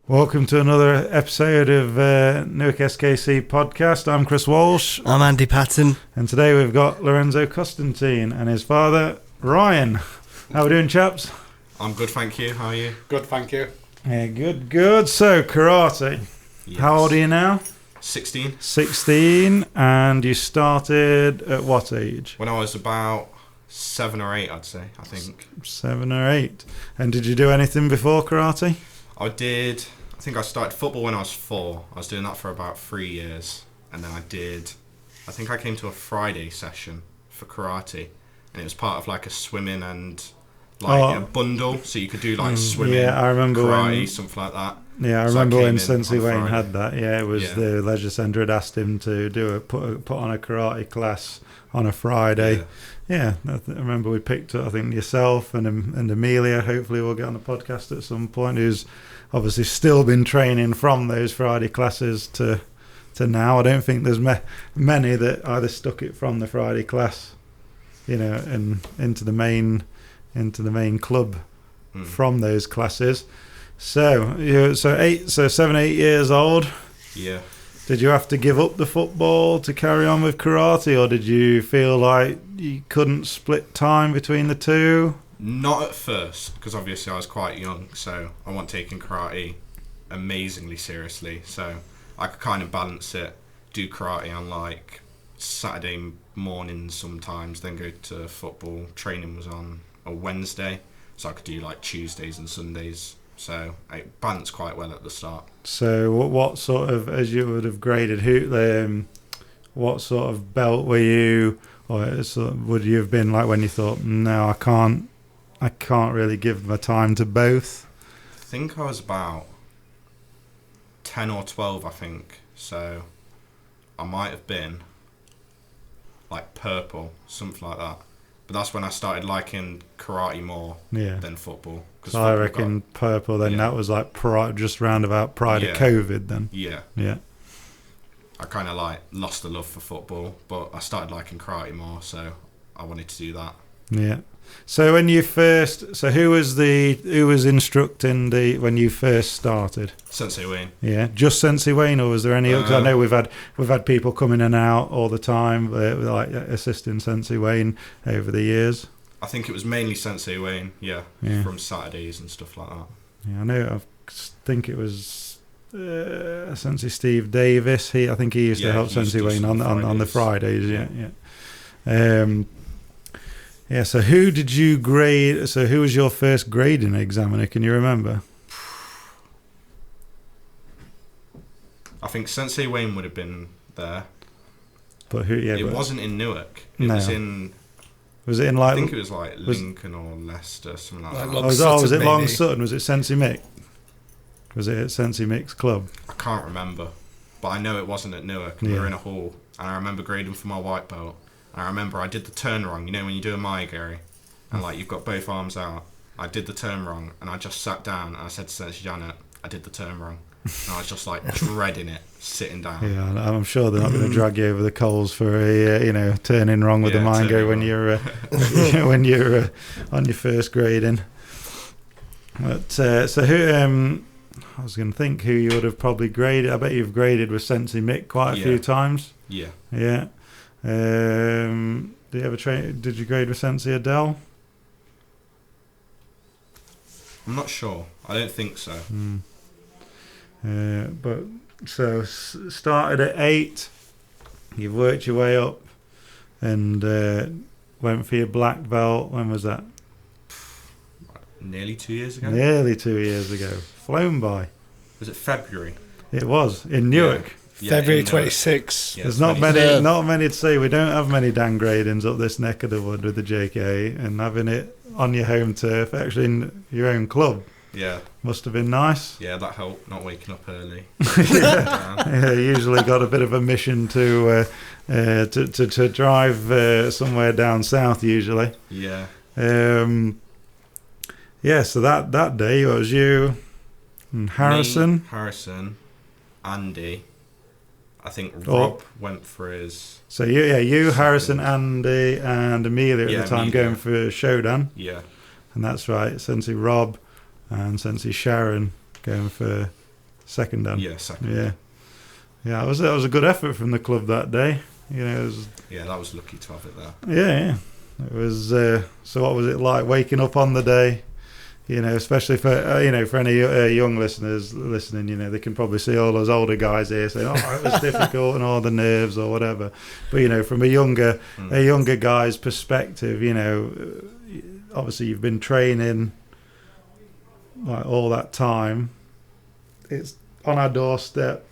Welcome to another episode of Newark SKC podcast. I'm Chris Walsh. I'm Andy Patton. And today we've got Lorenzo Costantin and his father, Ryan. How are we doing, chaps? I'm good, thank you. How are you? Good, thank you. Yeah, good. So, karate. Yes. How old are you now? 16. 16. And you started at what age? When I was about 7 or 8, I'd say, I think. 7 or 8. And did you do anything before karate? I think I started football when I was 4. I was doing that for about 3 years. And then I think I came to a Friday session for karate. And it was part of like a swimming and a bundle. So you could do like swimming, I remember karate, something like that. Yeah, I So remember came when in Sensei on Wayne Friday. had that. Yeah, it was the leisure centre had asked him to put on a karate class on a Friday. Yeah, I remember we picked up, I think, yourself and Amelia. Hopefully we'll get on the podcast at some point, who's obviously still been training from those Friday classes to now. I don't think there's many that either stuck it from the Friday class, and into the main club from those classes. So 7, 8 years old. Yeah. Did you have to give up the football to carry on with karate, or did you feel like you couldn't split time between the two? Not at first, because obviously I was quite young, so I wasn't taking karate amazingly seriously. So I could kind of balance it, do karate on like Saturday mornings sometimes, then go to football. Training was on a Wednesday, so I could do like Tuesdays and Sundays. So I balanced quite well at the start. So what sort of, as you would have graded, what sort of belt were you, or would you have been like when you thought, no, I can't really give my time to both? I think I was about 10 or 12, I think. So I might have been like purple, something like that. But that's when I started liking karate more than football. So I reckon purple then, that was like just round about prior to COVID then. Yeah. I kind of like lost the love for football, but I started liking karate more, so I wanted to do that. Yeah. So when you who was instructing when you first started? Sensei Wayne. Yeah, just Sensei Wayne, or was there any? Because I know we've had people come in and out all the time, like assisting Sensei Wayne over the years. I think it was mainly Sensei Wayne, from Saturdays and stuff like that. Yeah, I know. I think it was Sensei Steve Davis. I think he used to help Sensei Wayne on the Fridays. Yeah. So who did you grade? So who was your first grading examiner? Can you remember? I think Sensei Wayne would have been there. But who? Yeah, it wasn't in Newark. It was in. Was it in like? I think it was like Lincoln or Leicester, something like that. Was it Long Sutton? Was it Sensei Mick? Was it at Sensei Mick's club? I can't remember, but I know it wasn't at Newark. We were in a hall, and I remember grading for my white belt. And I remember I did the turn wrong. You know when you do a Maigari, and like you've got both arms out. I did the turn wrong, and I just sat down and I said to Sensei Janet, I did the turn wrong. And I was just like dreading it, sitting down. Yeah, I'm sure they're not going to drag you over the coals for a turning wrong with the Maigari when you're on your first grading. But so who? I was going to think who you would have probably graded. I bet you've graded with Sensei Mick quite a few times. Yeah. Yeah. Did you ever Did you grade with Sensei Adele? I'm not sure. I don't think so. But so started at 8. You've worked your way up, and went for your black belt. When was that? Nearly 2 years ago. Nearly 2 years ago. Flown by. Was it February? It was in Newark. February 26th. Yeah, there's not many to say. We don't have many Dan gradings up this neck of the wood with the JKA, and having it on your home turf, actually in your own club. Yeah. Must have been nice. Yeah, that helped, not waking up early. Usually got a bit of a mission to drive somewhere down south usually. Yeah. So that day it was you and Harrison. Me, Harrison, Andy. I think Rob went for his. So you, Harrison, Andy, and Amelia at the time going for Shodan. Yeah. And that's right, Sensei Rob and Sensei Sharon going for Second Dan. Yeah, second. Yeah. It was a good effort from the club that day. You know, it was, that was lucky to have it there. Yeah. It was. So what was it like waking up on the day? You know, especially for for any young listeners listening, you know, they can probably see all those older guys here saying, "Oh, it was difficult and all the nerves or whatever." But you know, from a younger guy's perspective, you know, obviously you've been training like all that time. It's on our doorstep.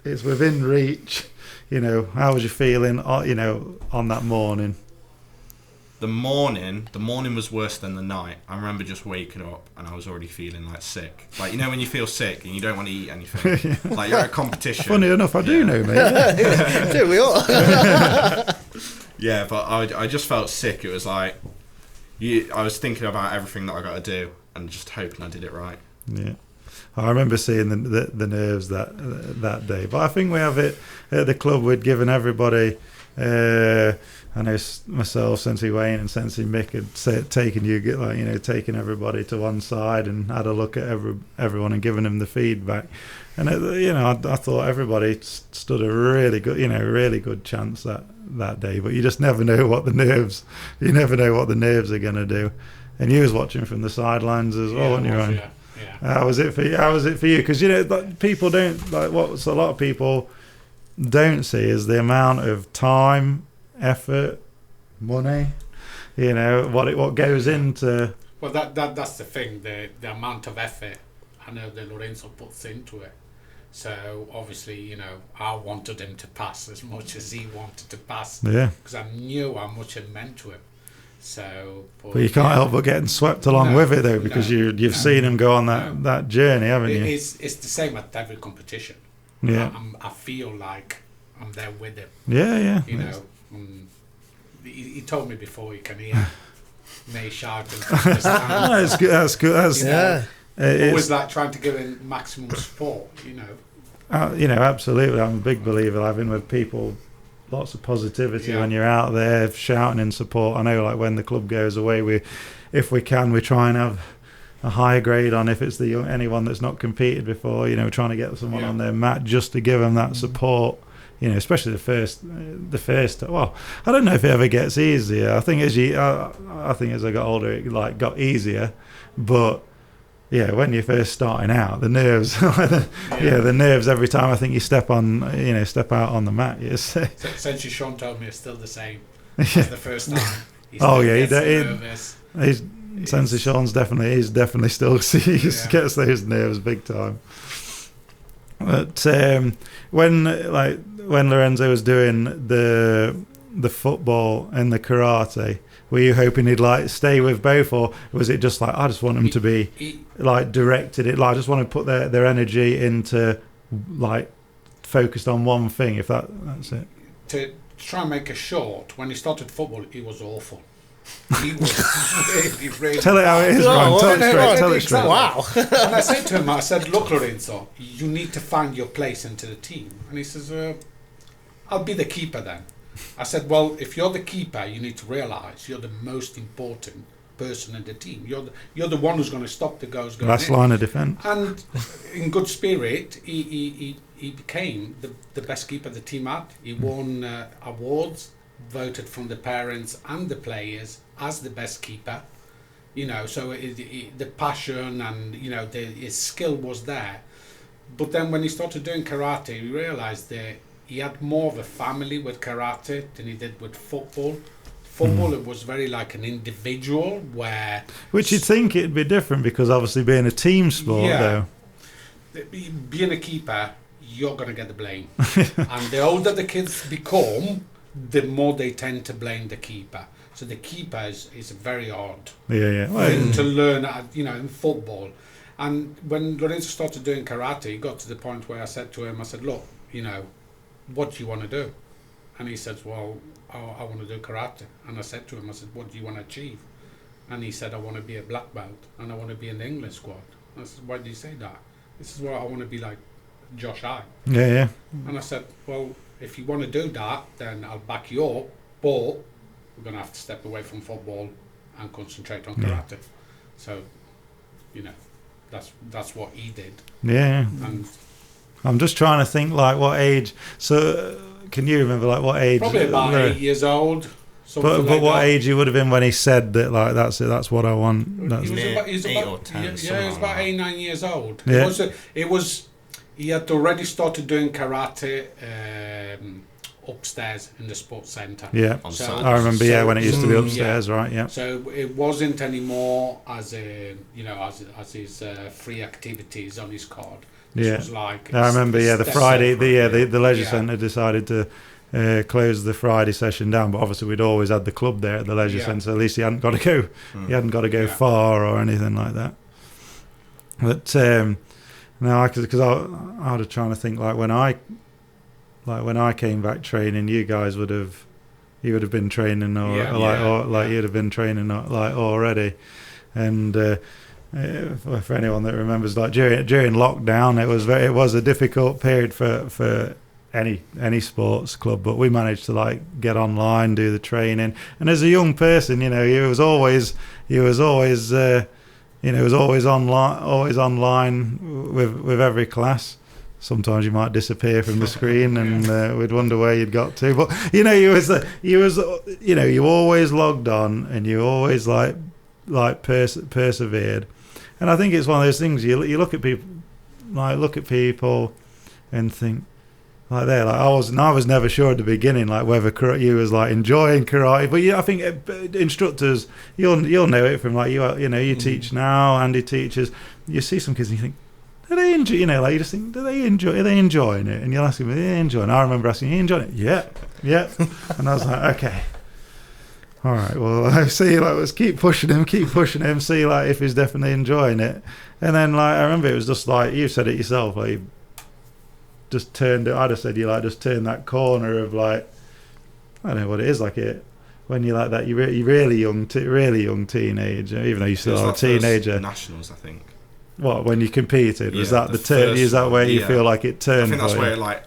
It's within reach. You know, how was you feeling? You know, on that morning. The morning was worse than the night. I remember just waking up and I was already feeling like sick. Like, you know, when you feel sick and you don't want to eat anything. Like, you're at a competition. Funny enough, I do know, mate. Do we all? Yeah, but I just felt sick. It was like, I was thinking about everything that I got to do and just hoping I did it right. Yeah. I remember seeing the nerves that day. But I think we have it at the club. We'd given everybody... I know myself, Sensei Wayne and Sensei Mick had taken everybody to one side and had a look at everyone and given them the feedback. And I thought everybody stood a really good chance that day. But you just never know what the nerves. You never know what the nerves are going to do. And you was watching from the sidelines as well, weren't you, Ryan? Yeah. How was it for you? How was it for you? Because people don't like what a lot of people don't see is the amount of time, effort, money, you know, what goes into. Well, that's the thing, the amount of effort I know that Lorenzo puts into it. So obviously, you know, I wanted him to pass as much as he wanted to pass. Yeah. Because I knew how much it meant to him. So. But you can't help but getting swept along with it though, because you've seen him go on that journey, haven't you? It's the same at every competition. Yeah. I feel like I'm there with him. Yeah. You know, he told me before you can hear me shouting. That's good. That's always like trying to give him maximum support. You know. You know, absolutely. I'm a big believer having with people lots of positivity when you're out there shouting in support. I know, like when the club goes away, if we can, we try and have a higher grade on if it's anyone that's not competed before. You know, trying to get someone on their mat just to give them that support. You know, especially the first. Well, I don't know if it ever gets easier. I think as I got older, it got easier. But yeah, when you're first starting out, the nerves. The nerves every time I think you step out on the mat. Since Sean told me, it's still the same as the first time. Nervous. Sensei Sean's definitely still gets those nerves big time. But when Lorenzo was doing the football and the karate, were you hoping he'd stay with both, or was it just I just want him to be directed it? I just want to put their energy into focused on one thing. If that's it. To try and make it short, when he started football, he was awful. He was really Tell it how it is, Ryan. Tell it straight. Wow. And I said to him, look, Lorenzo, you need to find your place into the team. And he says, I'll be the keeper then. I said, well, if you're the keeper, you need to realise you're the most important person in the team. You're the one who's going to stop the goals going Last line of defence. And in good spirit, he became the best keeper the team had. He won awards, voted from the parents and the players as the best keeper. You know, so the passion and, you know, his skill was there. But then when he started doing karate, he realised that he had more of a family with karate than he did with football. Football, it was very like an individual where... Which you'd think it'd be different because obviously being a team sport, though. Being a keeper, you're going to get the blame. And the older the kids become, the more they tend to blame the keeper. So the keeper is very hard thing to learn, in football. And when Lorenzo started doing karate, he got to the point where I said to him, look, what do you want to do? And he said, well, I want to do karate. And I said to him, what do you want to achieve? And he said, I want to be a black belt and I want to be in the English squad. And I said, why do you say that? He says, well, I want to be like Josh I. Yeah. And I said, well, if you want to do that, then I'll back you up, but we're going to have to step away from football and concentrate on karate. Yeah. So, that's what he did. Yeah. And I'm just trying to think like what age. So can you remember like what age? Probably about 8 years old. But Like what that. age you would have been when he said that? Like that's it. That's what I want. That's, He was Near about, 8 or 10, yeah, he something was like about that. 8, 9 years old. Yeah. It was. He had already started doing karate upstairs in the sports centre. yeah. On So- Saturdays. I remember. Yeah, when it used to be Yeah. upstairs, right? Yeah. So it wasn't anymore as a as his free activities on his card. This Yeah. was like I remember. Yeah, the it's Friday. separate, The leisure Yeah. centre decided to close the Friday session down, but obviously we'd always had the club there at the leisure Yeah. centre. So at least he hadn't got to go. He hadn't got to go Yeah. far or anything like that. But no, because I was trying to think like when I came back training, you guys would have been training or Yeah. you'd have been training like already, and for anyone that remembers, like during lockdown, it was a difficult period for any sports club, but we managed to like get online, do the training, and as a young person, he was always online with every class. Sometimes you might disappear from the screen, and we'd wonder where you'd got to. But you always logged on, and you always persevered. And I think it's one of those things you look at people, and think like I was never sure at the beginning like whether you was like enjoying karate, but I think instructors you'll know it from like you teach now, Andy teaches. You see some kids and you think, do they enjoy? You just think, are they enjoying it? And you'll ask them, are they enjoying it? I remember asking, are you enjoying it? Yeah. And I was like, okay. All right, well, I see, let's keep pushing him, see, if he's definitely enjoying it. And then, I remember it was just you said it yourself, you just turned it, I'd have said just turn that corner of, I don't know what it is, when you're that, you're really young teenager, even though you're still a teenager. Nationals, I think. What, when you competed? Was that the turn? first Is that where one, you yeah. feel like it turned? I think that's for you? where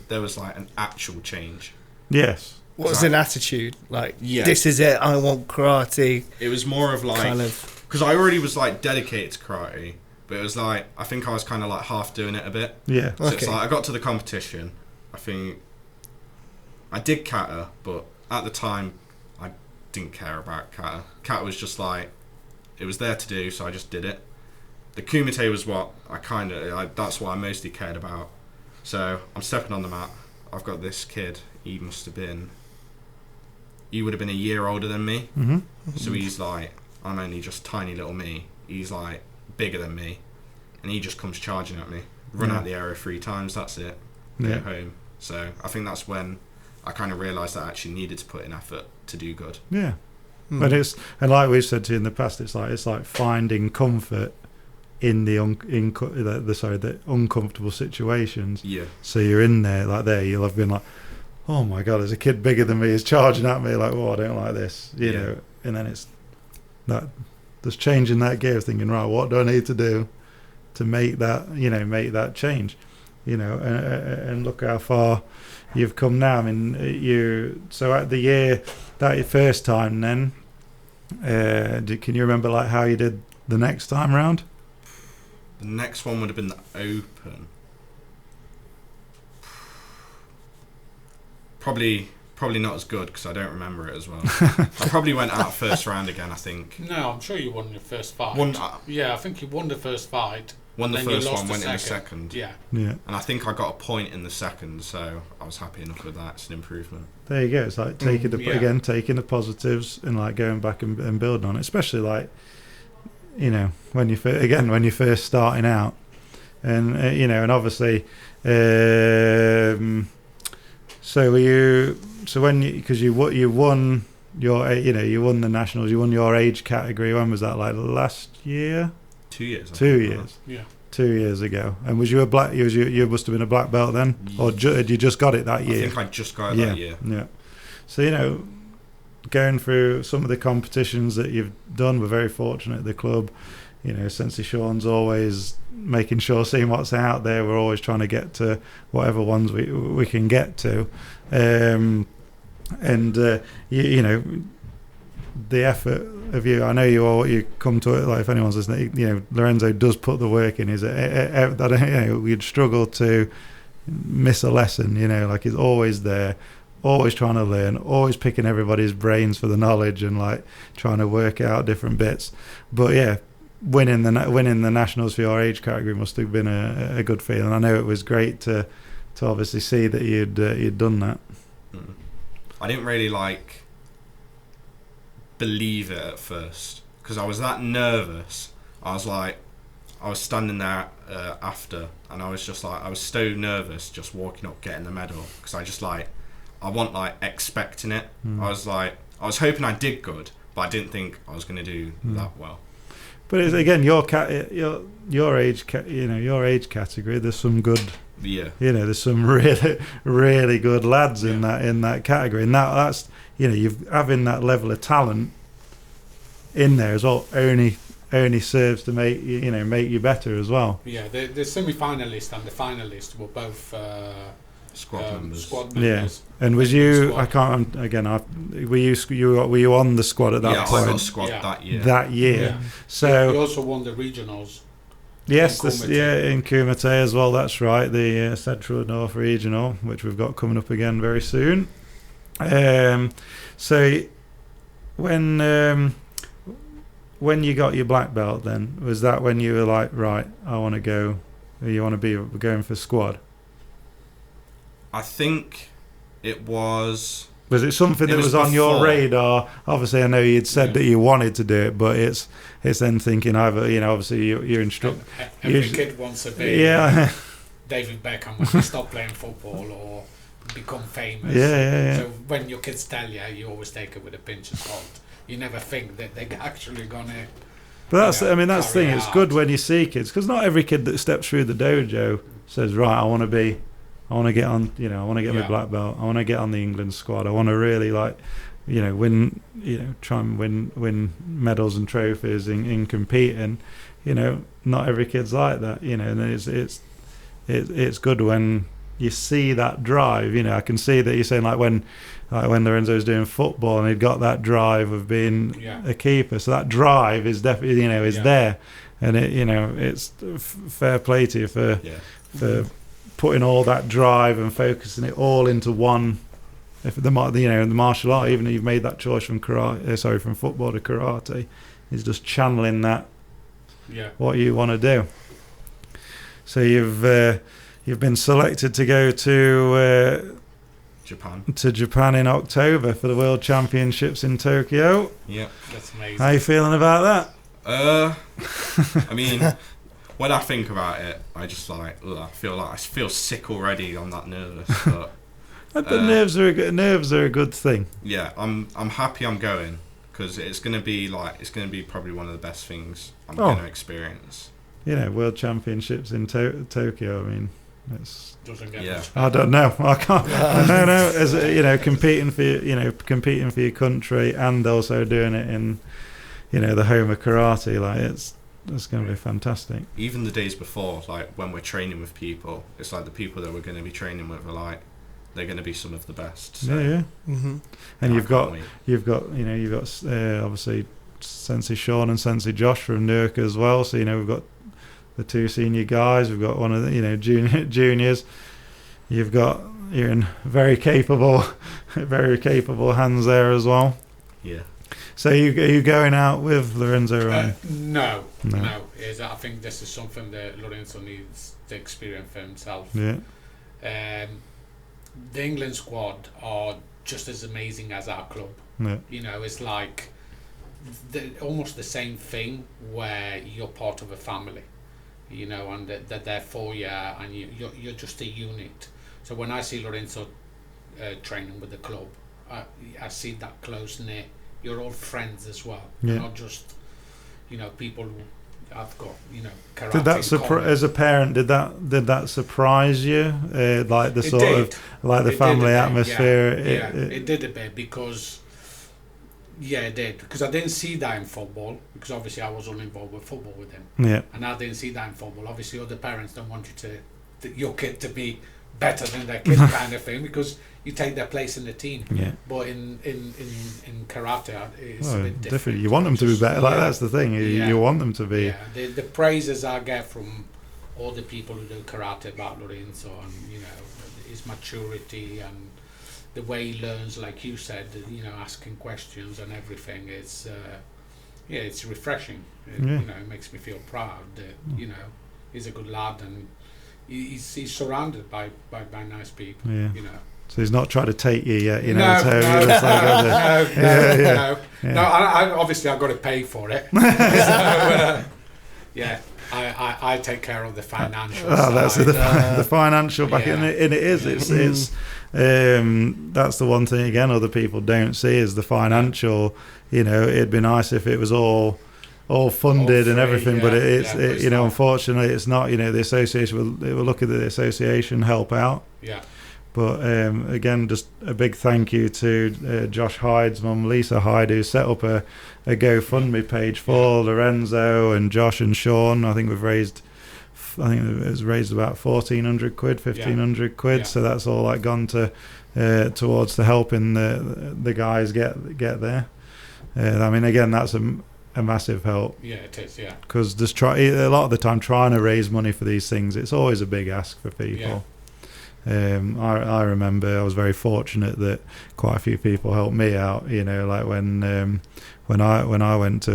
there was an actual change. Yes. What was an attitude? Yeah. This is it, I want karate. It was more of Kind of. because I already was dedicated to karate, but it was I think I was kind of half doing it a bit. Yeah. So it's Okay. I got to the competition. I think I did kata, but at the time I didn't care about kata. Kata was just it was there to do, so I just did it. The kumite was what that's what I mostly cared about. So I'm stepping on the mat. I've got this kid. He would have been a year older than me. Mm-hmm. So he's I'm only just tiny little me. He's bigger than me, and he just comes charging at me. Run Yeah. out the area 3 times. That's it. Go Yeah. home. So I think that's when I kind of realised that I actually needed to put in effort to do good. Yeah. But and like we've said to you in the past, it's like finding comfort in the uncomfortable situations. Yeah. So you're in there, you'll have been oh my god, there's a kid bigger than me is charging at me, oh, I don't like this, you know. And then it's that there's changing that gear, thinking, right, what do I need to do to make that change, and look how far you've come now. I mean, so at the year that your first time, then can you remember how you did the next time round? The next one would have been the Open. Probably not as good because I don't remember it as well. I probably went out first round again, I think. No, I'm sure you won your first fight. Yeah, I think you won the first fight. Won the then you first lost one, the went in the second. Yeah. Yeah. And I think I got a point in the second, so I was happy enough with that. It's an improvement. There you go. It's taking taking the positives and going back and building on it, especially when you're first starting out, and and obviously, because you won your you won the nationals, you won your age category. When was that? Last year? 2 years. 2 years. Yeah. 2 years ago. And was you a black? You must have been a black belt then, or had you just got it that year? I think I just got it that year. Yeah. So going through some of the competitions that you've done, we're very fortunate at the club. Sensei Sean's always making sure, seeing what's out there. We're always trying to get to whatever ones we can get to, the effort of you. I know you come to it, like if anyone's listening, Lorenzo does put the work in. We'd struggle to miss a lesson, like he's always there, always trying to learn, always picking everybody's brains for the knowledge and like trying to work out different bits. But yeah, winning the nationals for your age category must have been a good feeling. I know it was great to obviously see that you'd done that. I didn't really believe it at first because I was that nervous. I was standing there after, and I was just I was so nervous just walking up getting the medal because I wasn't expecting it. I was hoping I did good, but I didn't think I was going to do that well. But it's, again, your age category. There's some good, there's some really really good lads in that category, and that's having that level of talent in there as well. Only serves to make you better as well. Yeah, the semi-finalist and the finalist were both squad members. Yeah, and was you? I can't. Again, were you on the squad at that point? I got squad that year. Yeah. So you also won the regionals. Yes, in Kumite as well. That's right. The Central North Regional, which we've got coming up again very soon. So when you got your black belt, then was that when you were like, right, I want to go? You want to be going for squad? I think it was. Was it something that was on your radar? Obviously, I know you'd said that you wanted to do it, but it's then thinking either obviously you're instructed. Every kid wants to be David Beckham when you stop playing football or become famous. Yeah. So when your kids tell you always take it with a pinch of salt. You never think that they're actually gonna. But that's the thing. It's good when you see kids, because not every kid that steps through the dojo says, right, I want to get on. I want to get my black belt. I want to get on the England squad. I want to really win. Try and win medals and trophies in competing. Not every kid's like that. And it's good when you see that drive. I can see that you're saying when Lorenzo's doing football and he'd got that drive of being a keeper. So that drive is definitely there, and it's fair play to you for putting all that drive and focusing it all into one. If the martial art, even if you've made that choice from football to karate, is just channeling that what you want to do. So you've been selected to go to Japan in October for the World Championships in Tokyo. Yeah, that's amazing. How are you feeling about that? I mean, when I think about it, I just I feel sick already. I'm that nervous. But the nerves are a good thing. Yeah, I'm happy I'm going because it's gonna be probably one of the best things I'm gonna experience. World Championships in Tokyo. I mean, it's. Doesn't get much. I don't know. I can't. No. As competing for your country and also doing it in, the home of karate. It's going to be fantastic. Even the days before, when we're training with people, it's the people that we're going to be training with are they're going to be some of the best. So. Yeah. Mm-hmm. And you've got obviously Sensei Sean and Sensei Josh from Newark as well. So we've got the two senior guys. We've got one of the juniors. You're in very capable hands there as well. Yeah. So are you going out with Lorenzo? No. I think this is something that Lorenzo needs to experience for himself. Yeah. The England squad are just as amazing as our club. Yeah. It's almost the same thing where you're part of a family. And they're there for you, and you're just a unit. So when I see Lorenzo training with the club, I see that close knit. You're all friends as well. Yeah. You're not just, people who have got, karate. Did that as a parent? Did that surprise you? The family atmosphere. It did a bit because. Yeah, it did. Because I didn't see that in football, because obviously I was only involved with football with him. Yeah. And I didn't see that in football. Obviously other parents don't want your kid to be better than their kid kind of thing, because you take their place in the team. Yeah. But in karate, it's a Well, bit different. You want them to be better. Like, Yeah. that's the thing. Yeah. You want them to be. Yeah, the praises I get from all the people who do karate about Lorenzo, and his maturity and the way he learns, like you said, asking questions and everything. It's it's refreshing. It makes me feel proud that he's a good lad, and he's surrounded by nice people. Yeah. You know. So he's not trying to take you yet, No, no, no. I obviously I've got to pay for it. So, I take care of the financial side. That's the financial back in it. And it is. It's that's the one thing again other people don't see is the financial. It'd be nice if it was all funded and everything, but unfortunately it's not. The association will look at the association, help out. Yeah. But again, just a big thank you to Josh Hyde's mum, Lisa Hyde, who set up a GoFundMe page for Lorenzo and Josh and Sean. I think it was raised about 1,400 quid, 1,500 quid. Yeah. So that's all gone to towards to helping the guys get there. Again, that's a massive help. Yeah, it is. Yeah. Because a lot of the time trying to raise money for these things, it's always a big ask for people. Yeah. I remember I was very fortunate that quite a few people helped me out. Like when I went to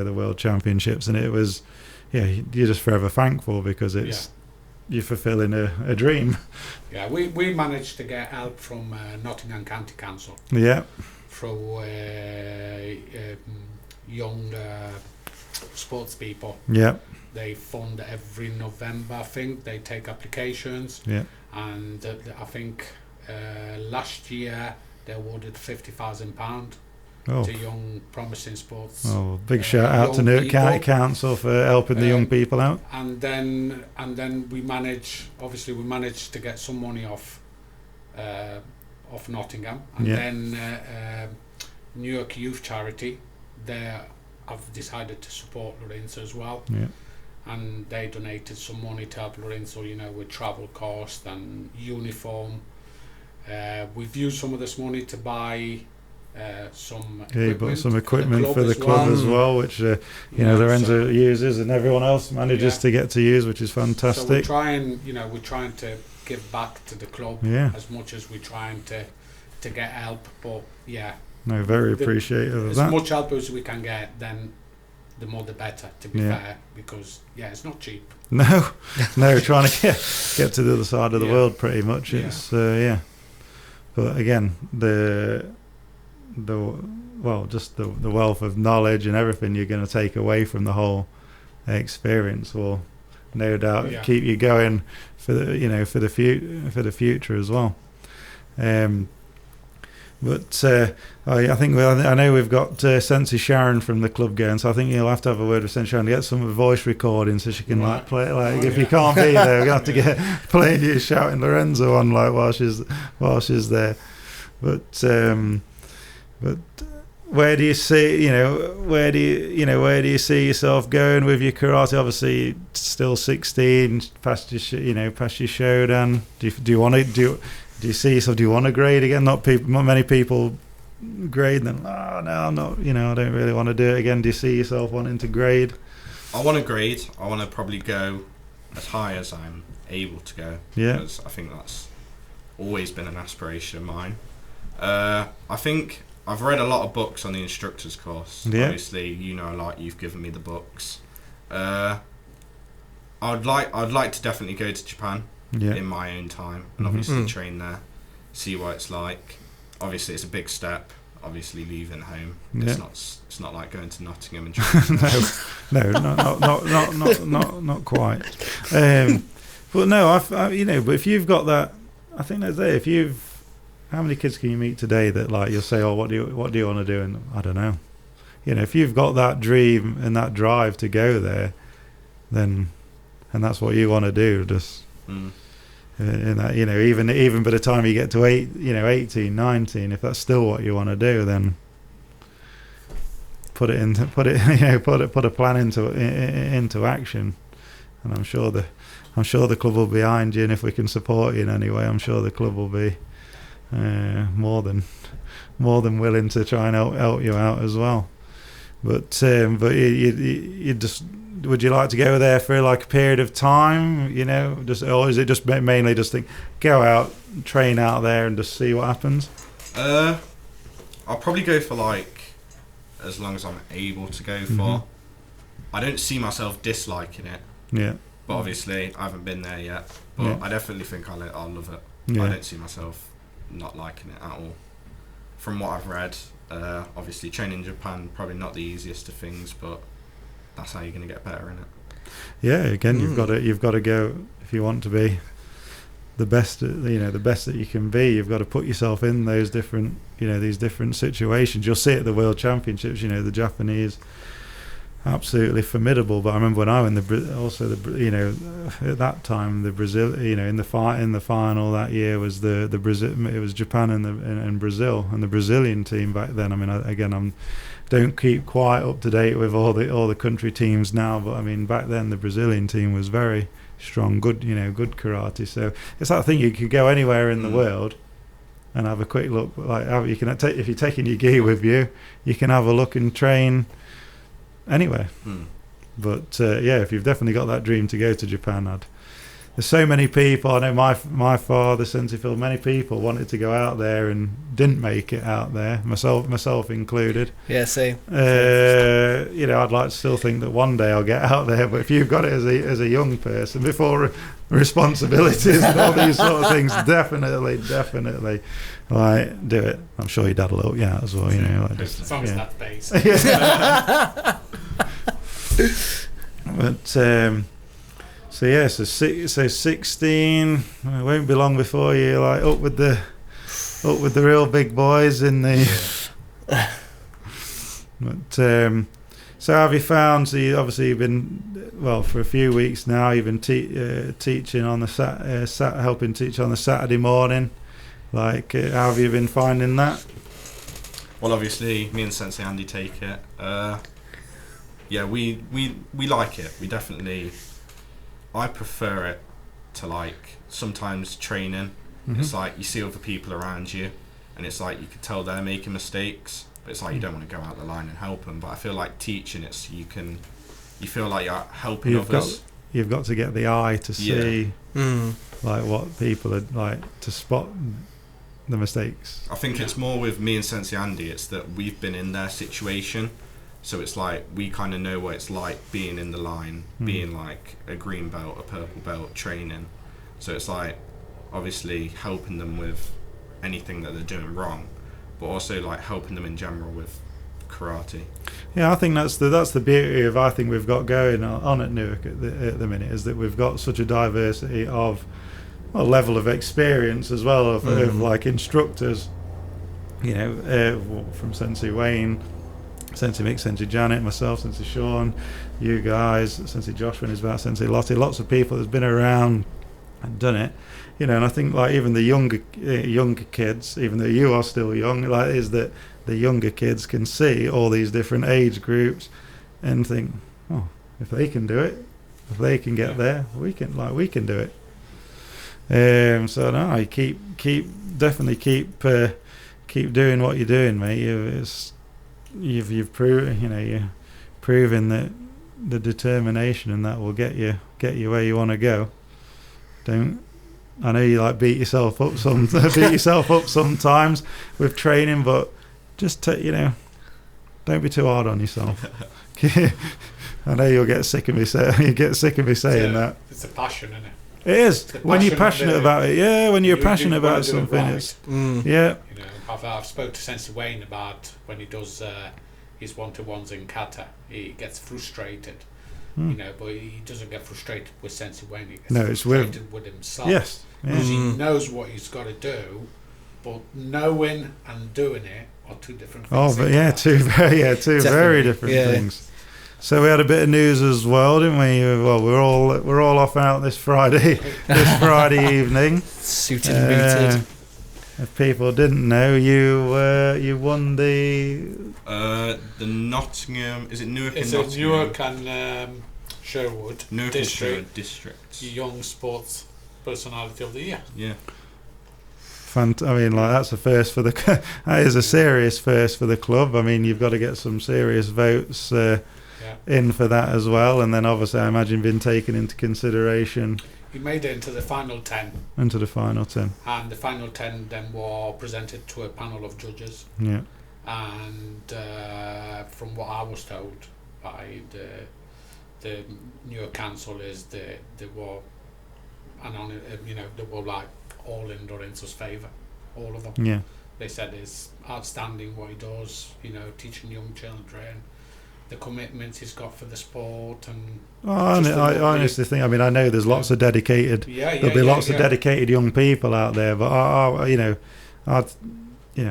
the World Championships, and it was, you're just forever thankful because you're fulfilling a dream. Yeah, we managed to get help from Nottingham County Council. Yeah. Through young sports people. Yeah. They fund every November. I think they take applications. Yeah. And I think last year they awarded £50,000 to young promising sports. Oh, big shout out to Newark County Council for helping the young people out. And then we managed to get some money off Nottingham, and then Newark Youth Charity, they have decided to support Lorenzo as well. Yeah. And they donated some money to help Lorenzo, with travel costs and uniform. We've used some of this money to buy some equipment for the club as well, which Lorenzo uses and everyone else manages to get to use, which is fantastic. So we're trying to give back to the club as much as we're trying to get help. But very appreciative of that. As much help as we can get, then the more the better, to be fair, because it's not cheap. No, trying to get to the other side of the world, pretty much. It's but again, the wealth of knowledge and everything you're going to take away from the whole experience will no doubt keep you going for the future as well. But I know we've got Sensei Sharon from the club going, so I think you'll have to have a word with Sensei Sharon to get some voice recording so she can play it. If you can't be there, we're gonna have to get playing you shouting Lorenzo on while she's there. But where do you see where do you see yourself going with your karate? Obviously, still 16, past your Shodan. Do you want to do you see yourself? Do you want to grade again? Not many people grade. Then no, I'm not. I don't really want to do it again. Do you see yourself wanting to grade? I want to grade. I want to probably go as high as I'm able to go. Yeah. Because I think that's always been an aspiration of mine. I think I've read a lot of books on the instructor's course. Yeah. Obviously, you've given me the books. I'd like to definitely go to Japan. In my own time, and obviously train there, see what it's like. Obviously, it's a big step. Obviously, leaving home, it's not like going to Nottingham and training. not quite. But no, but if you've got that, I think that's it. How many kids can you meet today that you'll say, oh, what do you want to do? And I don't know. If you've got that dream and that drive to go there, then and that's what you want to do, just. And that, even by the time you get to 18, 19, if that's still what you want to do, then put a plan into action. And I'm sure I'm sure the club will be behind you, and if we can support you in any way, I'm sure the club will be more than willing to try and help you out as well. But you just, would you like to go there for like a period of time, you know, just, or is it just mainly just think go out, train out there, and just see what happens? I'll probably go for like as long as I'm able to go for. I don't see myself disliking it. Yeah. But obviously, I haven't been there yet. But I definitely think I'll love it. Yeah. I don't see myself not liking it at all. From what I've read, obviously training in Japan, probably not the easiest of things, but that's how you're going to get better in it. Yeah, again, you've got to go, if you want to be the best, the best that you can be, you've got to put yourself in those different, these different situations. You'll see it at the World Championships, the Japanese, absolutely formidable. But I remember when I went at that time the Brazil, in the final that year was the Brazil. It was Japan and Brazil, and the Brazilian team back then. I mean, I don't keep quite up to date with all the country teams now, but I mean back then the Brazilian team was very strong, good karate. So it's that thing, you could go anywhere in the world and have a quick look. Like you can take, if you're taking your gi with you, you can have a look and train anywhere. But if you've definitely got that dream to go to Japan, there's so many people. I know my father, Sensei Phil, many people wanted to go out there and didn't make it out there, myself included. Yeah, same. I'd like to still think that one day I'll get out there, but if you've got it as a young person, before responsibilities and all these sort of things, definitely like do it. I'm sure your dad will help you out as well, as long as that's base. But so 16. It won't be long before you're like up with the real big boys in the. But so have you found? So you've been for a few weeks now. You've been teaching on the helping teach on the Saturday morning. Like, how have you been finding that? Well, obviously, me and Sensei Andy take it. We like it. We definitely. I prefer it to like sometimes training. It's like you see other people around you, and it's like you could tell they're making mistakes, but it's like you don't want to go out the line and help them. But I feel like teaching, you feel like you're helping others. You've got to get the eye to see like what people are like, to spot the mistakes. I think it's more with me and Sensei Andy. It's that we've been in their situation. So it's like we kind of know what it's like being in the line, being like a green belt, a purple belt, training. So it's like obviously helping them with anything that they're doing wrong, but also like helping them in general with karate. Yeah, I think that's the beauty of I think we've got going on at Newark at the minute, is that we've got such a diversity of a level of experience as well of like instructors. From Sensei Wayne, Sensei Mick, Sensei Janet, myself, Sensei Sean, you guys, Sensei Josh when he's about, Sensei Lottie, lots of people that's been around and done it, and I think like even the younger kids, even though you are still young, like is that the younger kids can see all these different age groups and think, oh, if they can do it, if they can get there, we can do it. So no, you definitely keep doing what you're doing, mate. You've proven that the determination, and that will get you where you want to go. I know you like beat yourself up sometimes with training, but just don't be too hard on yourself. I know you'll get sick of me saying that. It's a passion, isn't it? It is. When you're passionate about it, when you're passionate about something, right. Yeah. I've spoke to Sensei Wayne about when he does his one-to-ones in kata, he gets frustrated, but he doesn't get frustrated with Sensei Wayne. He gets frustrated with himself. Yes. Because he knows what he's got to do, but knowing and doing it are two different things. Oh, but two very different things. So we had a bit of news as well, didn't we? Well, we're all off out this Friday evening. Suited and booted. If people didn't know, you won the Nottingham. Is it Newark? It's and Nottingham? Newark and Sherwood Newark district districts. Young Sports Personality of the Year. Yeah. I mean, like that's a first for the. That is a serious first for the club. I mean, you've got to get some serious votes in for that as well, and then obviously, I imagine being taken into consideration. He made it into the final 10. Into the final 10. And the final 10 then were presented to a panel of judges. Yeah. And from what I was told by the Newark council is they were, they were like all in Lorenzo's favour, all of them. Yeah. They said it's outstanding what he does, teaching young children, the commitment he's got for the sport, and I honestly think. I mean, I know there's lots of dedicated. There'll be lots of dedicated young people out there, but I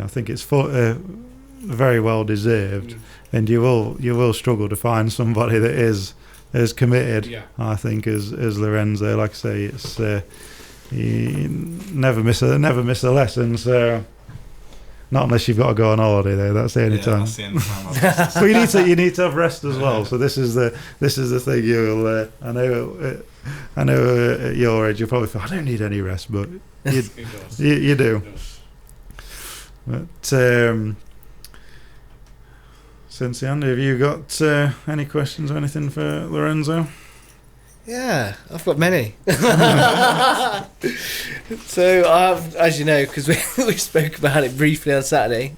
think it's very well deserved, and you will struggle to find somebody that is as committed. Yeah. I think as Lorenzo. Like I say, it's you never miss a lesson. So. Not unless you've got to go on holiday though. That's the only time. That's the only time. But you need to have rest as well. So this is the thing. You'll I know at your age you'll probably feel I don't need any rest, but you do. But Cinciano, have you got any questions or anything for Lorenzo? Yeah, I've got many. So, as you know, because we spoke about it briefly on Saturday,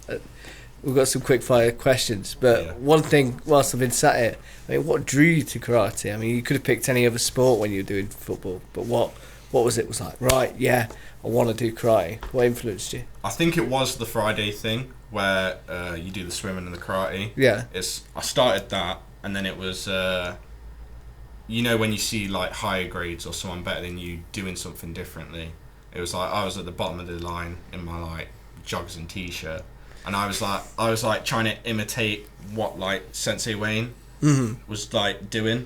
we've got some quick fire questions. But one thing, whilst I've been sat here, I mean, what drew you to karate? I mean, you could have picked any other sport when you were doing football, but what was it? Was like, right, yeah, I want to do karate. What influenced you? I think it was the Friday thing where you do the swimming and the karate. Yeah. I started that, and then it was. When you see like higher grades or someone better than you doing something differently, it was like I was at the bottom of the line in my like jogs and t-shirt, and I was like trying to imitate what like Sensei Wayne was like doing,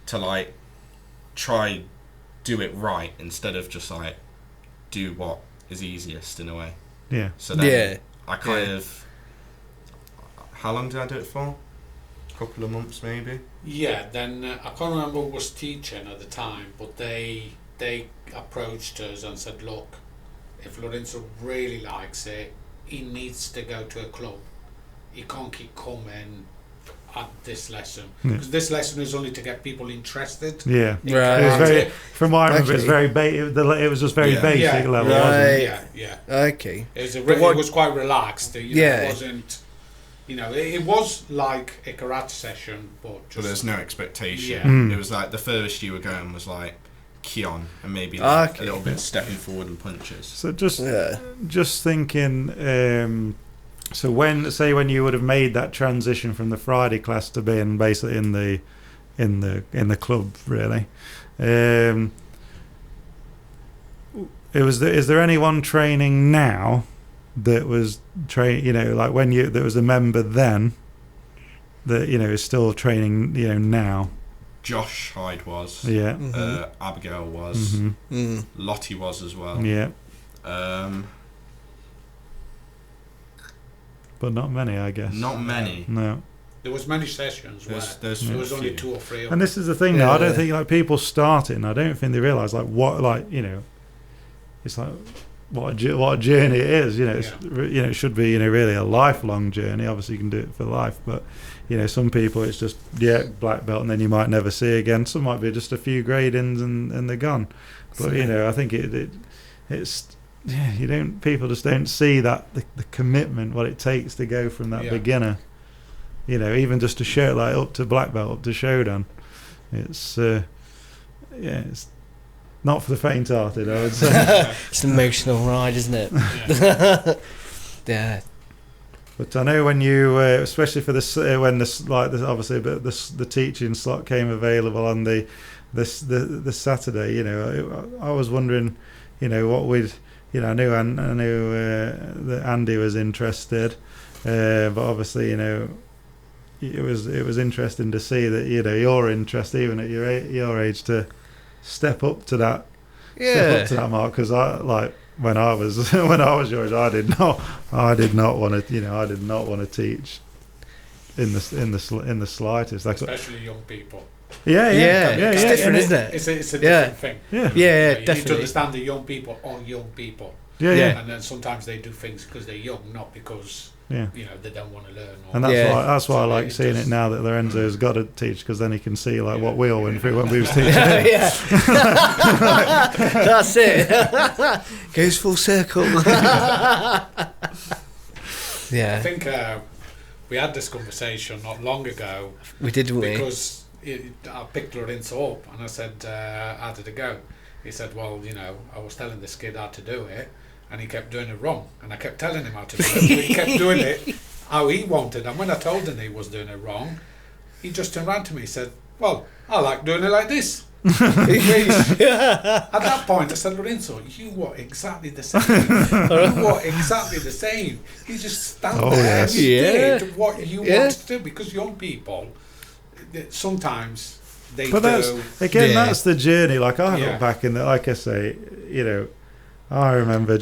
to like try do it right instead of just like do what is easiest in a way. Yeah. So then I kind of. How long did I do it for? A couple of months maybe. Yeah, then I can't remember who was teaching at the time, but they approached us and said, look, if Lorenzo really likes it, he needs to go to a club. He can't keep coming at this lesson, because this lesson is only to get people interested. Yeah, right. It was very, from what I remember, it's very it was just very basic level, right. wasn't it? Yeah. Okay. It was quite relaxed. It wasn't. It was like a karate session, but there's no expectation. Yeah. It was like the furthest you were going was like Kion, and maybe like a little bit stepping forward and punches. So just thinking. So when you would have made that transition from the Friday class to being basically in the club, really, is there anyone training now that was like when there was a member then that is still training now? Josh Hyde was. Yeah. Abigail was. Mm-hmm. Lottie was as well. Yeah. But not many, I guess. Not many. No. There was many sessions where there was only 2 or 3 of and them. this is the thing now, I don't think like people starting, I don't think they realise like what it's like what a journey it is. It should be really a lifelong journey. Obviously you can do it for life, but some people it's just black belt and then you might never see again. Some might be just a few gradings and they're gone. But I think it's people just don't see that the commitment, what it takes to go from that beginner, even just to show like up to black belt, up to Shodan. It's it's not for the faint-hearted, I would say. It's an emotional ride, isn't it? Yeah. But I know when you, especially for this, when obviously, but the teaching slot came available on the Saturday. I was wondering, what we'd. I knew that Andy was interested, but obviously, it was interesting to see that your interest, even at your age, to step up to that mark. Because when I was your age, I did not want to teach in the slightest. Especially young people. It's different, isn't it? It's a different thing. Yeah, You definitely. need to understand the young people are young people. Yeah. And then sometimes they do things because they're young, not because they don't want to learn. And that's why I like seeing it now that Lorenzo's got to teach, because then he can see what we all went through when we was teaching. That's it. Goes full circle. I think we had this conversation not long ago. We did, didn't we? Because I picked Lorenzo up and I said, how did it go? He said, well, I was telling this kid how to do it, and he kept doing it wrong. And I kept telling him how to do it, but he kept doing it how he wanted. And when I told him he was doing it wrong, he just turned around to me and said, well, I like doing it like this. At that point I said, Lorenzo, you were exactly the same. You just stand there and you did what you wanted to do, because young people sometimes they do. That's the journey. Like I look back in like I say, I remember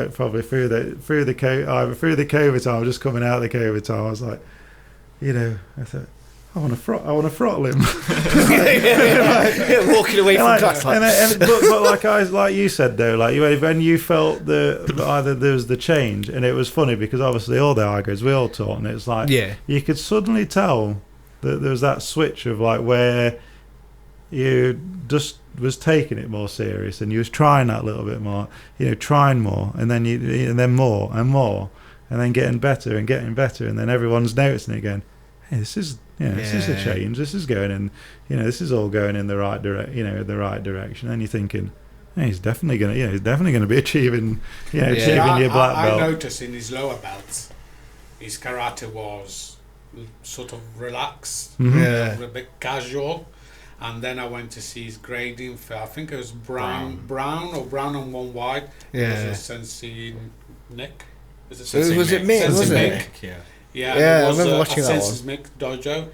probably through the COVID time, just coming out of the COVID time, I was like, I thought, I want to throttle him. Walking away from class. But like you said though, when you felt either there was the change, and it was funny because obviously all the high grades we all taught, and it's like you could suddenly tell that there was that switch of where you just was taking it more serious, and you was trying that a little bit more, trying more, and then more and more, and then getting better, and then everyone's noticing it again. Hey, this is this is a change. This is going in, this is all going in the right direction. And you're thinking, hey, he's definitely going to be achieving your black belt. I noticed in his lower belts, his karate was sort of relaxed, a bit casual. And then I went to see his grading for, I think it was brown or brown on one white. It was a Sensei Nick. Was it Mick? Was it? Yeah, I remember watching that one. Mick Dojo.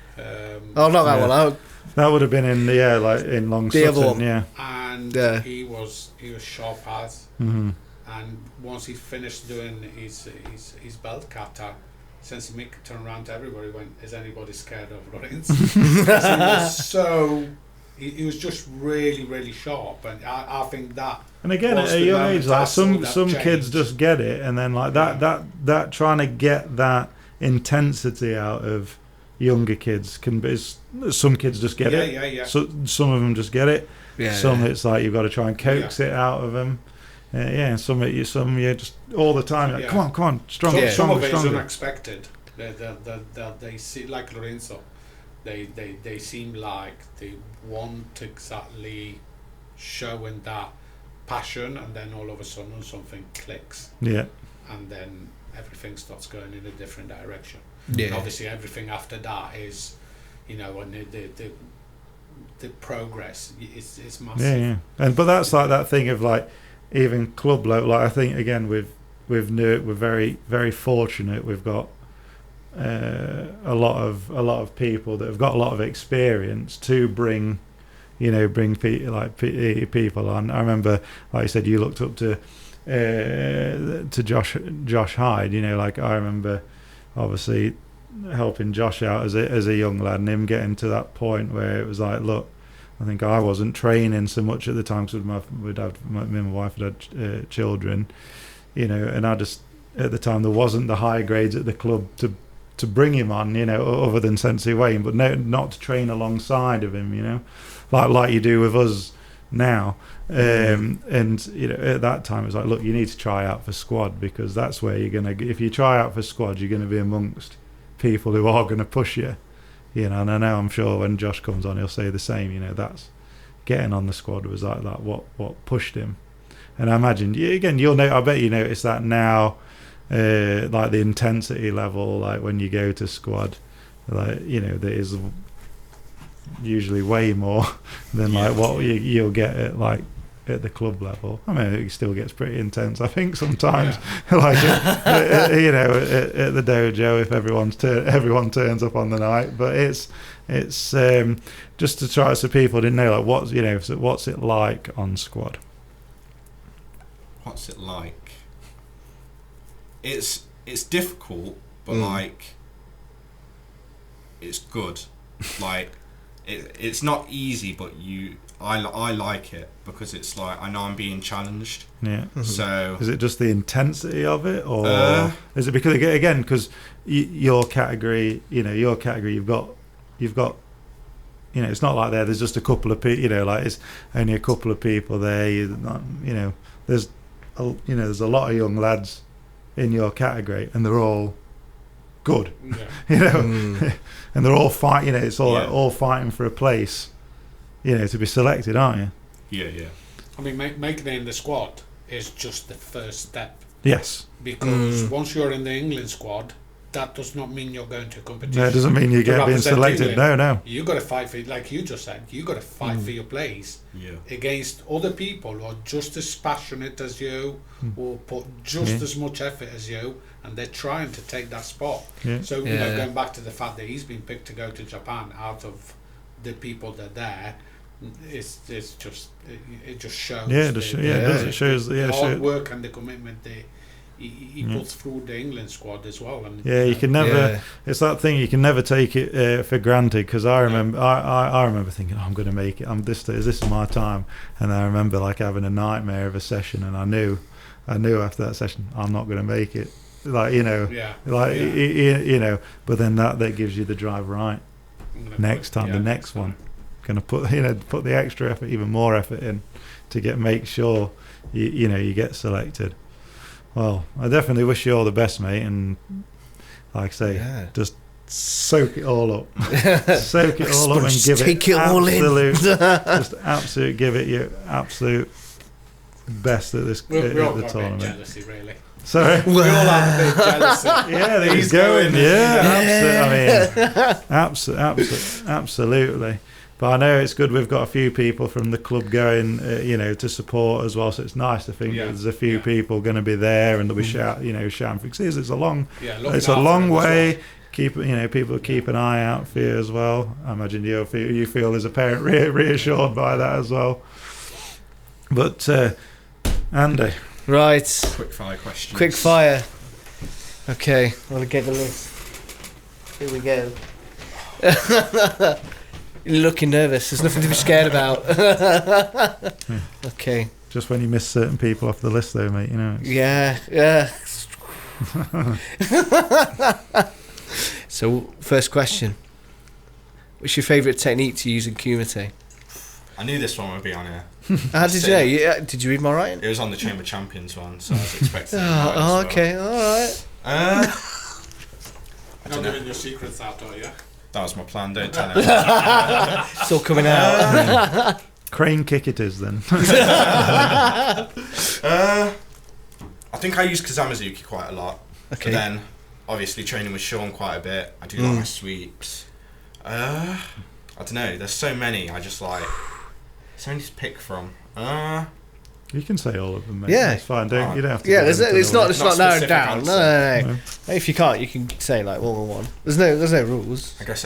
Not that one. That would have been in in Long Sutton, And he was sharp as. Mm-hmm. And once he finished doing his belt kata, Sensei Mick turned around to everybody and went, is anybody scared of Lorenzo? He was just really, really sharp, and I think that. And again, at a young age, some kids just get it, and then that trying to get that intensity out of younger kids can be. Some kids just get it. Yeah. So some of them just get it. Some it's like you've got to try and coax it out of them. Some you just all the time. Come on, stronger. Some of it is unexpected. They see, like Lorenzo, they seem like they want exactly showing that passion, and then all of a sudden something clicks. Yeah. And then everything starts going in a different direction. Yeah. And obviously everything after that is, and the progress is massive. Yeah. But that's like that thing of even club level. I think again with Newark, we're very, very fortunate. We've got a lot of people that have got a lot of experience to bring people on. I remember, like you said, you looked up to Josh Hyde. I remember obviously helping Josh out as a young lad, and him getting to that point where it was like, look, I think I wasn't training so much at the time because me and my wife had children, and I just, at the time, there wasn't the high grades at the club to bring him on, other than Sensei Wayne, but not to train alongside of him, like you do with us now. And at that time it was like, look, you need to try out for squad, because that's where you're gonna, if you try out for squad, you're gonna be amongst people who are gonna push you. And I know, I'm sure when Josh comes on, he'll say the same. That's getting on the squad was like that. What pushed him, and I imagine again, I bet you notice that now, like the intensity level, like when you go to squad, there is usually way more than what you'll get at the club level. I mean, it still gets pretty intense, I think, sometimes. At the dojo, if everyone turns up on the night. But it's just to try, so people didn't know what's it like on squad. What's it like? It's difficult, but it's good. it's not easy, but I like it because it's like I know I'm being challenged. Yeah. So is it just the intensity of it, or is it because again because your category, you've got, it's not like there's just a couple of people, like it's only a couple of people there. There's a lot of young lads in your category, and they're all good, and they're all fighting. It's all like all fighting for a place, to be selected, aren't you? Yeah. I mean, making it in the squad is just the first step. Yes. Because once you're in the England squad, that does not mean you're going to competition. No, it doesn't mean you get being selected. England. No. You got to fight for, like you just said, you got to fight for your place against other people who are just as passionate as you, or put just as much effort as you, and they're trying to take that spot. Yeah. So going back to the fact that he's been picked to go to Japan out of the people that are there, it just shows. It shows the hard work and the commitment he puts through the England squad as well. And you can never. It's that thing, you can never take it for granted. Because I remember, I remember thinking, I'm going to make it. This is my time. And I remember like having a nightmare of a session, and I knew after that session I'm not going to make it. But then that gives you the drive. Right, next time, the next one, going to put the extra effort, even more effort in to make sure you get selected. Well, I definitely wish you all the best, mate, and like I say, just soak it all up. Soak it all up and give take it all in. Give it your absolute best at this we're all at the got tournament. A bit jealousy, really. Sorry? We all have a bit jealousy. Yeah, there he's going. Absolutely. But I know it's good. We've got a few people from the club going, to support as well. So it's nice to think that there's a few people going to be there, and they'll be shouting for. It's a long, way. People keep an eye out for you as well. I imagine you feel as a parent reassured by that as well. But Andy, right? Quick fire questions. Quick fire. Okay, I want to get the list. Here we go. You're looking nervous. There's nothing to be scared about. Okay. Just when you miss certain people off the list, though, mate. Yeah. So, first question: what's your favourite technique to use in Kumite? I knew this one would be on here. How did you know? Did you read my writing? It was on the Chamber Champions one, so I was expecting. Okay, all right. Not giving your secrets out, are you? That was my plan, don't tell him. It's all coming out. Crane kick it is then. I think I use Kazamazuki quite a lot. Okay. But then, obviously, training with Sean quite a bit. I do like my sweeps. I don't know, there's so many, I just like... So many to pick from. You can say all of them, mate. Yeah. It's fine. You don't have to. Yeah, it's not narrowed down. No. No. If you can't, you can say like one. There's no rules. I guess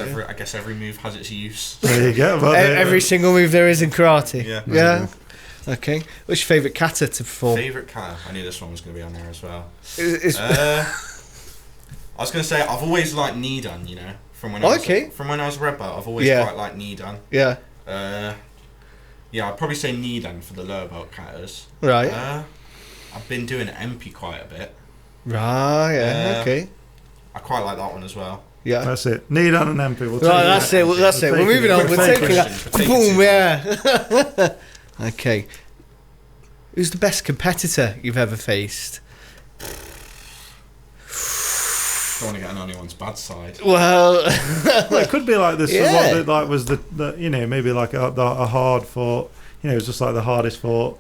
every move has its use. There you go. Every single move there is in karate. Yeah. Okay. What's your favourite kata to perform? Favourite kata? I knew this one was going to be on there as well. I was going to say I've always liked knee done. From when I was a red belt, I've always quite liked knee done. Yeah. Yeah, I'd probably say knee done for the lower belt katas. Right. I've been doing MP quite a bit. Right. Yeah. Okay. I quite like that one as well. Yeah. That's it. Knee done and MP. That's it. We're moving on. We're taking that. Boom. Yeah. Okay. Who's the best competitor you've ever faced? Don't want to get on anyone's bad side. Well, it could be like this. Yeah. What was the maybe like a hard fought. It was just like the hardest fought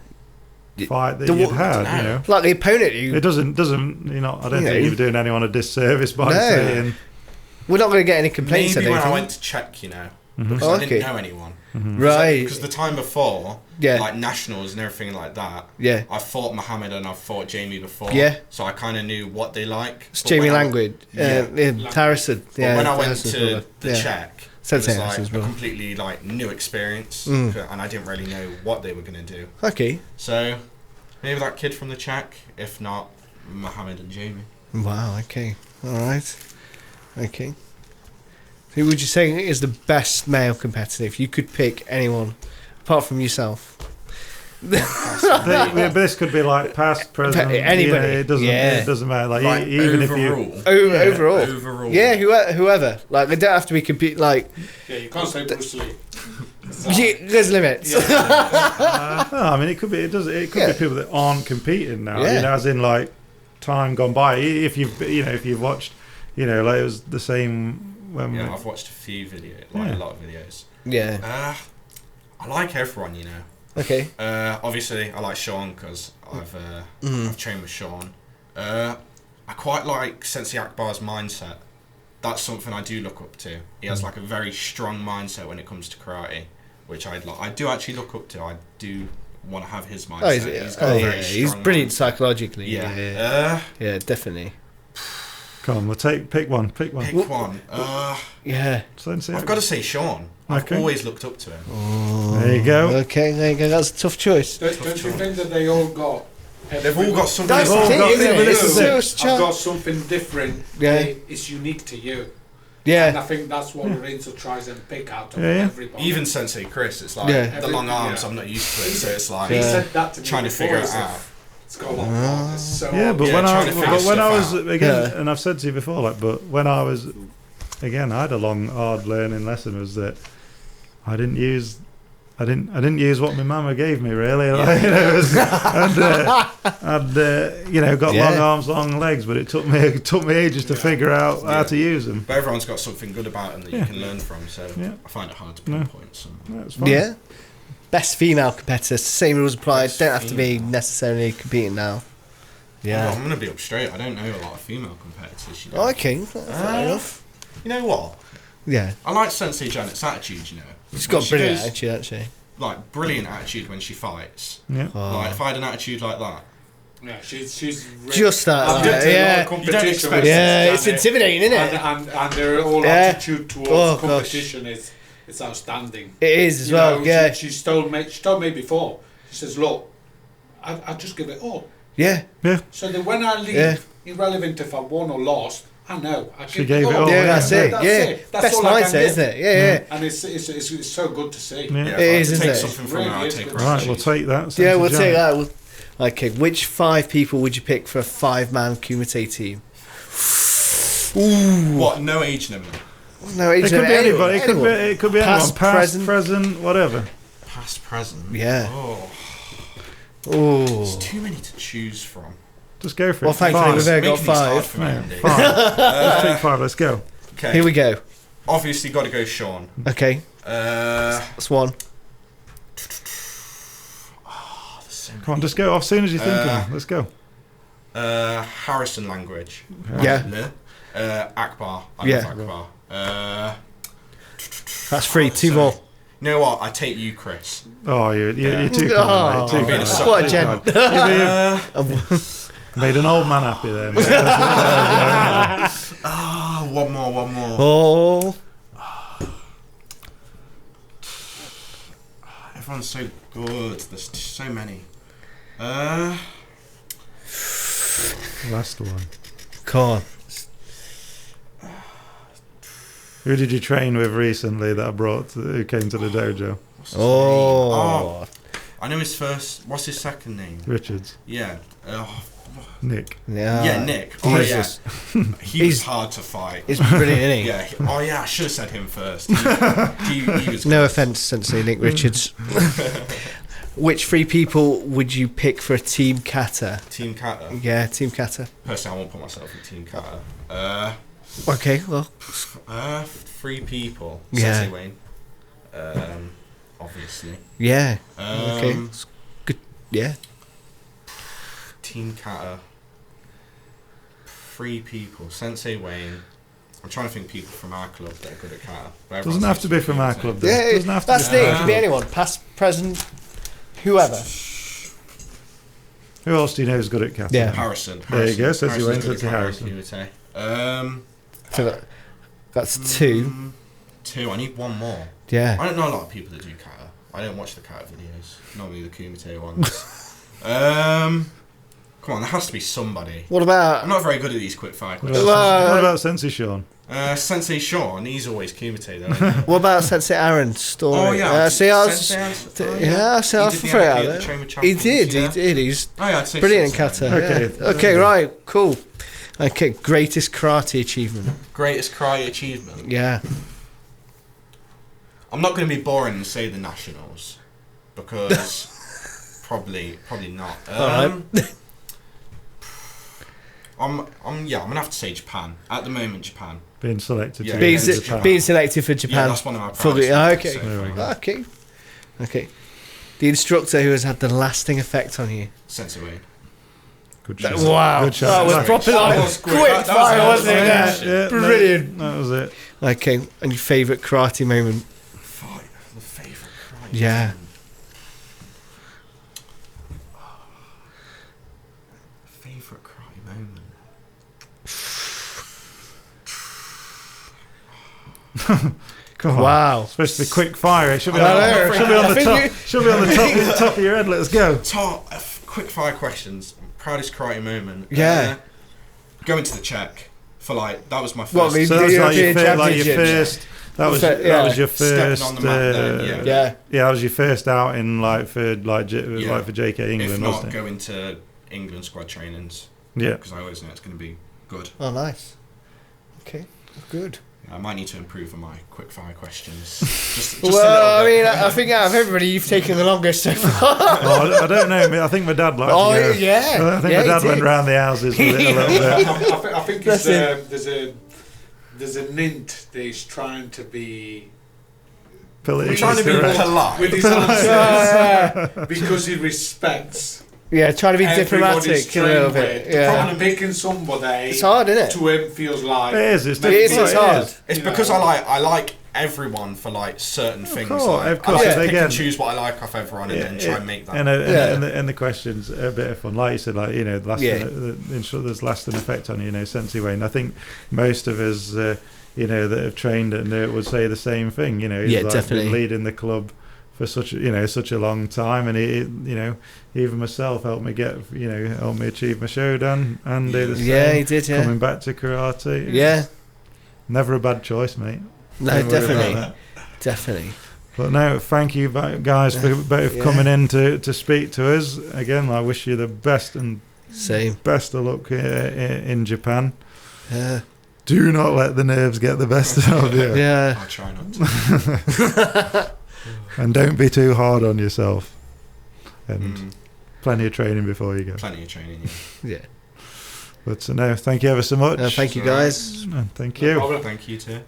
fight that you've had. Like the opponent. It doesn't. I don't think you're doing anyone a disservice by saying. We're not going to get any complaints. Maybe when I went to Czech, because I didn't know anyone. Mm-hmm. Right. Because the time before, like nationals and everything like that, I fought Mohammed and I've fought Jamie before. Yeah. So I kind of knew what they like. It's Jamie Languid. Harrison. But when I went to the Czech, it was like a completely new experience, and I didn't really know what they were going to do. Okay. So maybe that kid from the Czech, if not Mohammed and Jamie. Wow. Okay. All right. Okay. Who would you say is the best male competitor if you could pick anyone apart from yourself? But this could be like past, present, anybody. It doesn't matter. Like even overall. if overall. Overall. Yeah, whoever. Like they don't have to be compete. Like you can't say Bruce Lee. there's limits. no, I mean it could be. It could be people that aren't competing now. Yeah. As in like time gone by. If you've watched, like it was the same when. Yeah, I've watched a few videos, a lot of videos. Yeah. I like everyone, Okay. Obviously, I like Sean because I've trained with Sean. I quite like Sensei Akbar's mindset. That's something I do look up to. He has like a very strong mindset when it comes to karate, which I do actually look up to. I do want to have his mindset. He's brilliant psychologically. Yeah. Yeah, definitely. Come on, pick one. Pick one. Yeah. I've got to say Sean. I've always looked up to him. Oh, there you go. Okay, there you go. That's a tough choice. Don't you think that they all got? They've all got something. That's the thing, isn't it? I've got something different. Yeah. It's unique to you. Yeah. And I think that's what Lorenzo tries and pick out of everybody. Even Sensei Chris, it's like the long arms. I'm not used to it, so it's like he said that to me trying to figure it out. It's got a lot of so but when I was again, Yeah. and I've said to you before, like, but when I was again, I had a long, hard learning lesson. Was that I didn't use what my mama gave me really. Like, I'd got long arms, long legs, but it took me ages to figure out how to use them. But everyone's got something good about them that you can learn from. So I find it hard to pinpoint some. Yeah. Best female competitor. Same rules apply. Don't have to be necessarily competing now. Yeah. I'm gonna be up straight. I don't know a lot of female competitors. Okay, fair enough. You know what? Yeah. I like Sensei Janet's attitude. She's got brilliant attitude, actually. Like brilliant attitude when she fights. Yeah. Like if I had an attitude like that. Yeah, she's just that. I've been to a lot of competition with it's intimidating, isn't it? And their whole attitude towards competition is outstanding. It is as well. Yeah. She told me before. She says, "Look, I just give it all." Yeah. So that when I leave, irrelevant if I won or lost, I know. She gave it all. Yeah, that's it. That's Best all mindset, isn't it? Yeah. And it's so good to see. Yeah. It is, isn't it? Something from Really it, is good. Right, we'll take that. Yeah, we'll take that. Okay, which 5 people would you pick for a 5-man Kumite team? Ooh. What? No age limit. No, It could be anybody. It could be anyone. Past, present, whatever. Past, present. Yeah. Oh. There's too many to choose from. Just go for it. Well, thankfully we've only got 5. 5. Let's take 5. Let's go. Okay. Here we go. Obviously, got to go Sean. Okay. That's 1. Come on, just go off as soon as you think of them. Let's go. Harrison language. Yeah. Akbar. I love Akbar. That's 3. 2 more. You know what? I take you, Chris. Oh, you're too kind, mate. Too kind. What a gent. Made an old man happy there. One more. Oh. Everyone's so good. There's so many. Last one. Come on. Who did you train with recently that I brought? Who came to the dojo? Oh, I know his first. What's his second name? Richards. Yeah. Nick. Yeah, Nick. Oh, yeah. He's hard to fight. He's brilliant, isn't he? Yeah. Oh, yeah. I should have said him first. He was no offence, Sensei Nick Richards. Which 3 people would you pick for a team kata? Team kata? Yeah, team kata. Personally, I won't put myself in team kata. Okay, well. 3 people. Yeah. Sensei Wayne. Obviously. Yeah. Okay. It's good. Yeah. Team kata. 3 people. Sensei Wayne. I'm trying to think people from our club that are good at kata. Doesn't have to be from our club. Yeah, doesn't have to that's the thing. It could be anyone. Past, present, whoever. Who else do you know is good at kata? Yeah. Harrison. There you go. Says you went to to Harrison. So that's 2. 2. I need 1 more. Yeah. I don't know a lot of people that do kata. I don't watch the kata videos. Normally the Kumite ones. Come on, there has to be somebody. What about? I'm not very good at these quick fire questions. What about Sensei Sean? Sensei Sean, he's always Kumite though. Isn't he? What about Sensei Aaron's story? Oh yeah, See, I was, Sensei Aaron's- yeah, so I was He did for the it Aki out at the there. Train with He Champions, did, yeah. he did. He's Oh yeah, I'd say brilliant Sensei kata. Aaron. Okay. Yeah. Okay, right, cool. Okay, greatest karate achievement. Greatest karate achievement. Yeah. I'm not going to be boring and say the nationals because probably not. Alright. I'm gonna have to say Japan at the moment. Japan. Being selected Yeah, to Being, go to Japan. being selected for Yeah, Japan. that's one of my Fully, proudest okay. moments so There we far. go. Okay. Okay. The instructor who has had the lasting effect on you. Sensei Wayne. Good shot. Wow. Good shot. That was That proper was like quick. quick That was fire, a- wasn't it? yeah, Yeah. Yeah, Brilliant. That was it. Okay, and your favourite karate moment? Fight. The favourite karate. Yeah. moment. Favourite karate moment. Come on. Wow. It's supposed to be quick fire. It should be, I know. should be on I the think top. you- Should be on the top of your head. Let's go. Quick fire questions. Proudest karate moment. Yeah. Going to the Czech for like that was my first. What, the So that was like your, European like your Championships. first. That was Yeah. that was your Stepping first. on the mat then, yeah. Yeah. Yeah, that was your first outing, like for Yeah. like for JK England, if not, wasn't it? going to England squad trainings Yeah. because I always know it's going to be good. Oh, nice. Okay, good. I might need to improve on my quick fire questions. Just Well, a little I bit. mean, I think out of everybody, you've taken the longest so far. Well, I don't know. I think my dad liked Oh, to go. yeah. I think Yeah, my he dad did. went round the houses with it a little bit. I think That's there's a nint that he's trying to be Politically I'm trying to be correct. polite. with his answers Yeah, because he respects yeah, trying to be everybody's diplomatic a little trained bit. with. Yeah. And picking somebody It's hard, isn't it? to him feels like It is. It's It is, difficult, it's it hard. is. It's You know. because I like everyone for like certain things. course, Like, of course, I like to pick again. and choose what I like off everyone and then try and make that. And the questions are a bit of fun. Like you said, like, you know, Yeah. the instructor's lasting effect on you, you know, Sensei Wayne. I think most of us, you know, that have trained at Newark would say the same thing. You know, he's Yeah, like definitely. been leading the club for such a long time, and he, you know, even myself helped me helped me achieve my Shodan and do the same. Yeah, he did, yeah. Coming back to karate. Yeah. Never a bad choice, mate. No, Don't worry definitely. about that. Definitely. But no, thank you guys for both Yeah. coming in to speak to us. Again, I wish you the best and Same. best of luck in Japan. Yeah. Do not let the nerves get the best of you. Yeah. I'll try not to. And don't be too hard on yourself. And Mm, plenty of training before you go. plenty of training. Yeah. Yeah. But no, thank you ever so much. Thank you, guys. And thank No you. problem. Thank you too.